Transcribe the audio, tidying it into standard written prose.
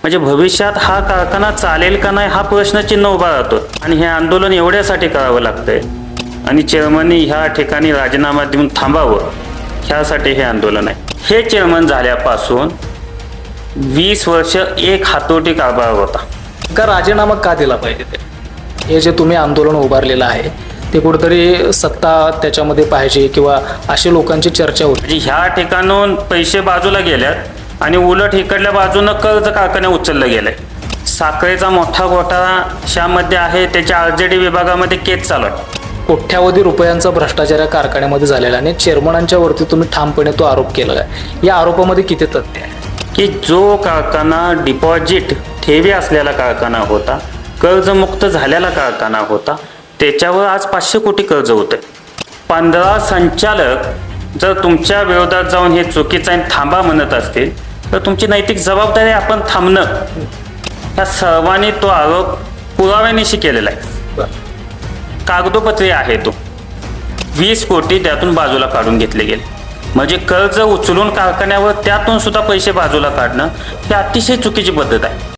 म्हणजे भविष्यात हा कारखाना चालेल का नाही हा प्रश्नचिन्ह उभा राहतो आणि हे आंदोलन एवढ्यासाठी करावं लागतंय आणि चेअरमननी ह्या ठिकाणी राजीनामा देऊन थांबावं ह्यासाठी हे आंदोलन आहे. हे चेअरमन झाल्यापासून 20 वर्ष एक हातोटी कारभार होता. का राजीनामा का दिला पाहिजे ते? हे जे तुम्ही आंदोलन उभारलेलं आहे ते कुठेतरी सत्ता त्याच्यामध्ये पाहिजे किंवा अशा लोकांची चर्चा होती. म्हणजे ह्या ठिकाणून पैसे बाजूला गेल्यात आणि उलट इकडल्या बाजूनं कर्ज कारखान्या उचललं गेलंय. साखरेचा मोठा घोटाळा ह्यामध्ये आहे, त्याच्या RJD विभागामध्ये केस चालू आहे. कोट्यावधी रुपयांचा भ्रष्टाचार या कारखान्यामध्ये झालेला आणि चेअरमनांच्या वरती तुम्ही ठामपणे तो आरोप केलेला आहे. या आरोपामध्ये किती तथ्य आहे? की जो कारखाना डिपॉझिट ठेवी असलेला कारखाना होता, कर्जमुक्त झालेला कारखाना होता, त्याच्यावर आज 500 कोटी कर्ज होतं. 15 संचालक जर तुमच्या विरोधात जाऊन हे चुकीचं आहे थांबा म्हणत असतील तर तुमची नैतिक जबाबदारी आपण थांबणं. ह्या सर्वांनी तो आरोप पुराव्यानिशी केलेला आहे. कागदोपत्री आहे तो. 20 कोटी त्यातून बाजूला काढून घेतले गेले. म्हणजे कर्ज उचलून कारखान्यावर त्यातून सुद्धा पैसे बाजूला काढणं ही अतिशय चुकीची पद्धत आहे.